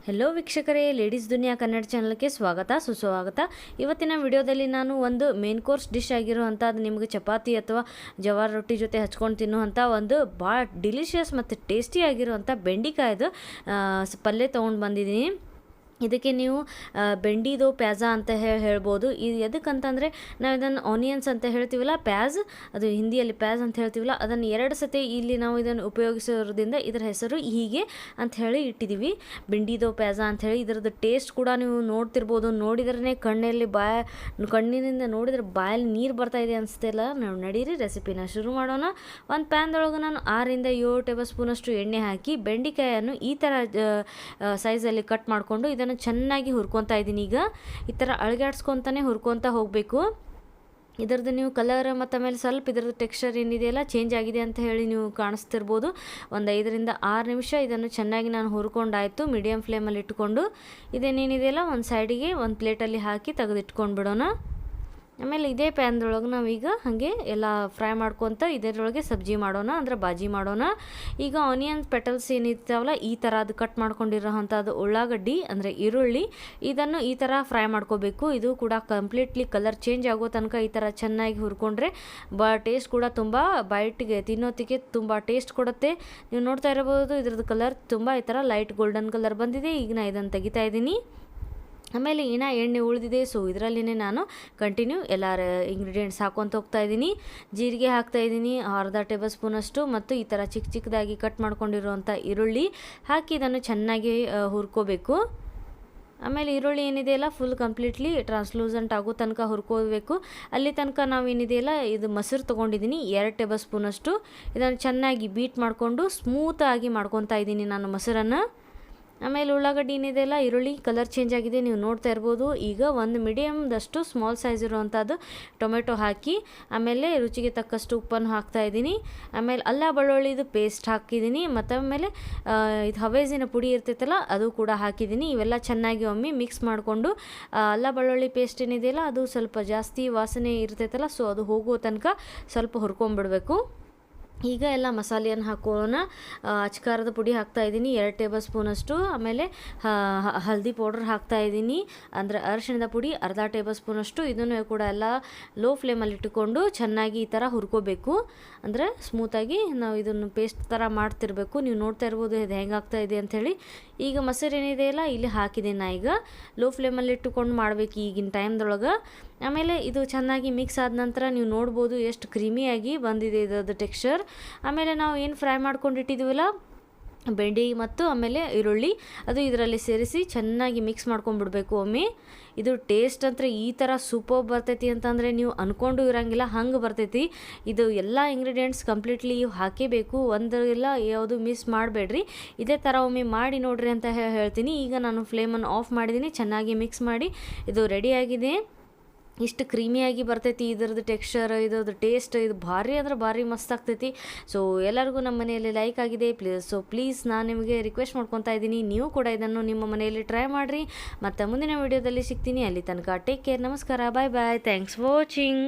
Hello ವೀಕ್ಷಕರೇ, ladies ದುನಿಯಾ ಕನ್ನಡ ಚಾನಲ್ಗೆ ಸ್ವಾಗತ ಸುಸ್ವಾಗತ. ಇವತ್ತಿನ ವಿಡಿಯೋದಲ್ಲಿ ನಾನು ಒಂದು ಮೇನ್ ಕೋರ್ಸ್ ಡಿಶ್ ಆಗಿರುವಂಥದ್ದು ನಿಮಗೆ ಚಪಾತಿ ಅಥವಾ ಜವಾರ್ ರೊಟ್ಟಿ ಜೊತೆ ಹಚ್ಕೊಂಡು ತಿನ್ನುವಂಥ ಒಂದು ಭಾಳ ಡಿಲಿಷಿಯಸ್ ಮತ್ತು ಟೇಸ್ಟಿ ಆಗಿರುವಂಥ ಬೆಂಡೆಕಾಯ್ದು ಪಲ್ಯ ತೊಗೊಂಡು ಬಂದಿದ್ದೀನಿ. ಇದಕ್ಕೆ ನೀವು ಬೆಂಡಿದು ಪ್ಯಾಜಾ ಅಂತ ಹೇಳ್ಬೋದು. ಇದು ಎದಕ್ಕಂತಂದರೆ ನಾವು ಇದನ್ನು ಆನಿಯನ್ಸ್ ಅಂತ ಹೇಳ್ತೀವಲ್ಲ, ಪ್ಯಾಜ್, ಅದು ಹಿಂದಿಯಲ್ಲಿ ಪ್ಯಾಜ್ ಅಂತ ಹೇಳ್ತೀವಲ್ಲ, ಅದನ್ನು 2 ಸತಿ ಇಲ್ಲಿ ನಾವು ಇದನ್ನು ಉಪಯೋಗಿಸೋದ್ರಿಂದ ಇದರ ಹೆಸರು ಹೀಗೆ ಅಂತ ಹೇಳಿ ಇಟ್ಟಿದ್ದೀವಿ, ಬೆಂಡಿದು ಪ್ಯಾಜಾ ಅಂತ ಹೇಳಿ. ಇದರದ್ದು ಟೇಸ್ಟ್ ಕೂಡ ನೀವು ನೋಡ್ತಿರ್ಬೋದು. ನೋಡಿದ್ರೇ ಕಣ್ಣಿನಿಂದ ನೋಡಿದ್ರೆ ಬಾಯಲ್ಲಿ ನೀರು ಬರ್ತಾಯಿದೆ ಅನಿಸ್ತಿಲ್ಲ. ನಾವು ನಡೀರಿ ರೆಸಿಪಿನ ಶುರು ಮಾಡೋಣ. ಒಂದು ಪ್ಯಾನ್ದೊಳಗೆ ನಾನು 6 ರಿಂದ 7 ಟೇಬಲ್ ಸ್ಪೂನಷ್ಟು ಎಣ್ಣೆ ಹಾಕಿ ಬೆಂಡೆಕಾಯನ್ನು ಈ ಥರ ಸೈಜಲ್ಲಿ ಕಟ್ ಮಾಡಿಕೊಂಡು ಇದನ್ನು ಚೆನ್ನಾಗಿ ಹುರ್ಕೊತಾ ಇದ್ದೀನಿ. ಈಗ ಈ ಥರ ಅಳಗಾಡ್ಸ್ಕೊತಾನೆ ಹುರ್ಕೊತಾ ಹೋಗಬೇಕು. ಇದರದ್ದು ನೀವು ಕಲರ್ ಮತ್ತು ಆಮೇಲೆ ಸ್ವಲ್ಪ ಇದರದ್ದು ಟೆಕ್ಸ್ಚರ್ ಏನಿದೆಯಲ್ಲ ಚೇಂಜ್ ಆಗಿದೆ ಅಂತ ಹೇಳಿ ನೀವು ಕಾಣಿಸ್ತಿರ್ಬೋದು. ಒಂದು 5 ರಿಂದ 6 ನಿಮಿಷ ಇದನ್ನು ಚೆನ್ನಾಗಿ ನಾನು ಹುರ್ಕೊಂಡಾಯಿತು. ಮೀಡಿಯಮ್ ಫ್ಲೇಮಲ್ಲಿ ಇಟ್ಕೊಂಡು ಇದೇನೇನಿದೆಯಲ್ಲ ಒಂದು ಸೈಡಿಗೆ ಒಂದು ಪ್ಲೇಟಲ್ಲಿ ಹಾಕಿ ತೆಗೆದಿಟ್ಕೊಂಡು ಬಿಡೋಣ. ಆಮೇಲೆ ಇದೇ ಪ್ಯಾನ್ದೊಳಗೆ ನಾವೀಗ ಹಾಗೆ ಎಲ್ಲ ಫ್ರೈ ಮಾಡ್ಕೊತ ಇದರೊಳಗೆ ಸಬ್ಜಿ ಮಾಡೋಣ, ಅಂದರೆ ಬಾಜಿ ಮಾಡೋಣ. ಈಗ ಆನಿಯನ್ ಪೆಟಲ್ಸ್ ಏನಿರ್ತಾವಲ್ಲ ಈ ಥರ ಅದು ಕಟ್ ಮಾಡ್ಕೊಂಡಿರೋವಂಥದ್ದು ಉಳ್ಳಾಗಡ್ಡಿ ಅಂದರೆ ಈರುಳ್ಳಿ, ಇದನ್ನು ಈ ಥರ ಫ್ರೈ ಮಾಡ್ಕೋಬೇಕು. ಇದು ಕೂಡ ಕಂಪ್ಲೀಟ್ಲಿ ಕಲರ್ ಚೇಂಜ್ ಆಗೋ ತನಕ ಈ ಥರ ಚೆನ್ನಾಗಿ ಹುರ್ಕೊಂಡ್ರೆ ಟೇಸ್ಟ್ ಕೂಡ ತುಂಬ ಬೈಟಿಗೆ ತಿನ್ನೋತ್ತಿಗೆ ತುಂಬ ಟೇಸ್ಟ್ ಕೊಡುತ್ತೆ. ನೀವು ನೋಡ್ತಾ ಇರಬಹುದು ಇದ್ರದ್ದು ಕಲರ್ ತುಂಬ ಈ ಥರ ಲೈಟ್ ಗೋಲ್ಡನ್ ಕಲರ್ ಬಂದಿದೆ. ಈಗ ನಾನು ಇದನ್ನು ತೆಗಿತಾ ಇದ್ದೀನಿ. ಆಮೇಲೆ ಇನ್ನೂ ಎಣ್ಣೆ ಉಳಿದಿದೆ, ಸೊ ಇದರಲ್ಲಿನೇ ನಾನು ಕಂಟಿನ್ಯೂ ಎಲ್ಲ ಇಂಗ್ರೀಡಿಯೆಂಟ್ಸ್ ಹಾಕ್ಕೊತ ಹೋಗ್ತಾ ಇದ್ದೀನಿ. ಜೀರಿಗೆ ಹಾಕ್ತಾಯಿದ್ದೀನಿ ಅರ್ಧ ಟೇಬಲ್ ಸ್ಪೂನಷ್ಟು, ಮತ್ತು ಈ ಥರ ಚಿಕ್ಕ ಚಿಕ್ಕದಾಗಿ ಕಟ್ ಮಾಡ್ಕೊಂಡಿರುವಂಥ ಈರುಳ್ಳಿ ಹಾಕಿ ಇದನ್ನು ಚೆನ್ನಾಗಿ ಹುರ್ಕೋಬೇಕು. ಆಮೇಲೆ ಈರುಳ್ಳಿ ಏನಿದೆಯಲ್ಲ ಫುಲ್ ಕಂಪ್ಲೀಟ್ಲಿ ಟ್ರಾನ್ಸ್ಲೂಸೆಂಟ್ ಆಗೋ ತನಕ ಹುರ್ಕೋಬೇಕು. ಅಲ್ಲಿ ತನಕ ನಾವು ಏನಿದೆಯಲ್ಲ ಇದು ಮೊಸರು ತೊಗೊಂಡಿದ್ದೀನಿ 2 ಟೇಬಲ್ ಸ್ಪೂನಷ್ಟು. ಇದನ್ನು ಚೆನ್ನಾಗಿ ಬೀಟ್ ಮಾಡಿಕೊಂಡು ಸ್ಮೂತಾಗಿ ಮಾಡ್ಕೊತಾ ಇದ್ದೀನಿ ನಾನು ಮೊಸರನ್ನು. ಆಮೇಲೆ ಉಳ್ಳಾಗಡ್ಡಿ ಏನಿದೆಯಲ್ಲ ಈರುಳ್ಳಿ ಕಲರ್ ಚೇಂಜ್ ಆಗಿದೆ, ನೀವು ನೋಡ್ತಾ ಇರ್ಬೋದು. ಈಗ ಒಂದು ಮೀಡಿಯಮ್ದಷ್ಟು ಸ್ಮಾಲ್ ಸೈಜ್ ಇರುವಂಥದ್ದು ಟೊಮೆಟೊ ಹಾಕಿ, ಆಮೇಲೆ ರುಚಿಗೆ ತಕ್ಕಷ್ಟು ಉಪ್ಪನ್ನು ಹಾಕ್ತಾಯಿದ್ದೀನಿ. ಆಮೇಲೆ ಅಲ್ಲ ಬೆಳ್ಳುಳ್ಳಿದು ಪೇಸ್ಟ್ ಹಾಕಿದ್ದೀನಿ, ಮತ್ತು ಆಮೇಲೆ ಇದು ಹವೇಜಿನ ಪುಡಿ ಇರ್ತೈತಲ್ಲ ಅದು ಕೂಡ ಹಾಕಿದ್ದೀನಿ. ಇವೆಲ್ಲ ಚೆನ್ನಾಗಿ ಒಮ್ಮೆ ಮಿಕ್ಸ್ ಮಾಡಿಕೊಂಡು ಅಲ್ಲ ಬೆಳ್ಳುಳ್ಳಿ ಪೇಸ್ಟ್ ಏನಿದೆಯಲ್ಲ ಅದು ಸ್ವಲ್ಪ ಜಾಸ್ತಿ ವಾಸನೆ ಇರ್ತೈತಲ್ಲ, ಸೊ ಅದು ಹೋಗೋ ತನಕ ಸ್ವಲ್ಪ ಹುರ್ಕೊಂಬಿಡ್ಬೇಕು. ಈಗ ಎಲ್ಲ ಮಸಾಲೆಯನ್ನು ಹಾಕೋಣ. ಅಚ್ಕಾರದ ಪುಡಿ ಹಾಕ್ತಾಯಿದ್ದೀನಿ 2 ಟೇಬಲ್ ಸ್ಪೂನಷ್ಟು. ಆಮೇಲೆ ಹಲ್ದಿ ಪೌಡ್ರ್ ಹಾಕ್ತಾಯಿದ್ದೀನಿ, ಅಂದರೆ ಅರಿಶಿಣದ ಪುಡಿ ಅರ್ಧ ಟೇಬಲ್ ಸ್ಪೂನಷ್ಟು. ಇದನ್ನು ಕೂಡ ಎಲ್ಲ ಲೋ ಫ್ಲೇಮಲ್ಲಿ ಇಟ್ಟುಕೊಂಡು ಚೆನ್ನಾಗಿ ಈ ಥರ ಹುರ್ಕೋಬೇಕು, ಅಂದರೆ ಸ್ಮೂತಾಗಿ ನಾವು ಇದನ್ನು ಪೇಸ್ಟ್ ಥರ ಮಾಡ್ತಿರ್ಬೇಕು. ನೀವು ನೋಡ್ತಾ ಇರ್ಬೋದು ಇದು ಹೆಂಗೆ ಆಗ್ತಾಯಿದೆ ಅಂಥೇಳಿ. ಈಗ ಮೊಸರು ಏನಿದೆಯಲ್ಲ ಇಲ್ಲಿ ಹಾಕಿದೆ ನಾ. ಈಗ ಲೋ ಫ್ಲೇಮಲ್ಲಿ ಇಟ್ಟುಕೊಂಡು ಮಾಡಬೇಕು ಈಗಿನ ಟೈಮ್ದೊಳಗೆ. ಆಮೇಲೆ ಇದು ಚೆನ್ನಾಗಿ ಮಿಕ್ಸ್ ಆದ ನಂತರ ನೀವು ನೋಡ್ಬೋದು ಎಷ್ಟು ಕ್ರೀಮಿಯಾಗಿ ಬಂದಿದೆ ಇದರದ್ದು ಟೆಕ್ಸ್ಚರ್. ಆಮೇಲೆ ನಾವು ಏನು ಫ್ರೈ ಮಾಡ್ಕೊಂಡಿಟ್ಟಿದ್ದೀವಲ್ಲ ಬೆಂಡಿ ಮತ್ತು ಆಮೇಲೆ ಈರುಳ್ಳಿ, ಅದು ಇದರಲ್ಲಿ ಸೇರಿಸಿ ಚೆನ್ನಾಗಿ ಮಿಕ್ಸ್ ಮಾಡ್ಕೊಂಡ್ಬಿಡ್ಬೇಕು ಒಮ್ಮೆ. ಇದು ಟೇಸ್ಟ್ ಅಂದರೆ ಈ ಥರ ಸೂಪರ್ ಬರ್ತೈತಿ ಅಂತಂದರೆ ನೀವು ಅಂದ್ಕೊಂಡು ಇರೋಂಗಿಲ್ಲ, ಹಂಗೆ ಬರ್ತೈತಿ. ಇದು ಎಲ್ಲ ಇಂಗ್ರೀಡಿಯೆಂಟ್ಸ್ ಕಂಪ್ಲೀಟ್ಲಿ ಹಾಕೇಬೇಕು, ಒಂದೆಲ್ಲ ಯಾವುದು ಮಿಸ್ ಮಾಡಬೇಡ್ರಿ. ಇದೇ ಥರ ಒಮ್ಮೆ ಮಾಡಿ ನೋಡ್ರಿ ಅಂತ ಹೇಳ್ತೀನಿ. ಈಗ ನಾನು ಫ್ಲೇಮನ್ನು ಆಫ್ ಮಾಡಿದ್ದೀನಿ, ಚೆನ್ನಾಗಿ ಮಿಕ್ಸ್ ಮಾಡಿ ಇದು ರೆಡಿಯಾಗಿದೆ. ಇಷ್ಟು ಕ್ರೀಮಿಯಾಗಿ ಬರ್ತೈತಿ ಇದರದ್ದು ಟೆಕ್ಸ್ಚರ್, ಇದ್ರದ್ದು ಟೇಸ್ಟ್, ಇದು ಭಾರಿ ಅಂದ್ರೆ ಭಾರಿ ಮಸ್ತ್ ಆಗ್ತೈತಿ. ಸೊ ಎಲ್ಲರಿಗೂ ನಮ್ಮ ಮನೆಯಲ್ಲಿ ಲೈಕ್ ಆಗಿದೆ. ಪ್ಲೀಸ್ ನಾನು ನಿಮಗೆ ರಿಕ್ವೆಸ್ಟ್ ಮಾಡ್ಕೊತಾ ಇದ್ದೀನಿ, ನೀವು ಕೂಡ ಇದನ್ನು ನಿಮ್ಮ ಮನೆಯಲ್ಲಿ ಟ್ರೈ ಮಾಡಿರಿ. ಮತ್ತು ಮುಂದಿನ ವಿಡಿಯೋದಲ್ಲಿ ಸಿಗ್ತೀನಿ. ಅಲ್ಲಿ ತನಕ ಟೇಕ್ ಕೇರ್, ನಮಸ್ಕಾರ, ಬಾಯ್ ಬಾಯ್, ಥ್ಯಾಂಕ್ಸ್ ಫಾರ್ ವಾಚಿಂಗ್.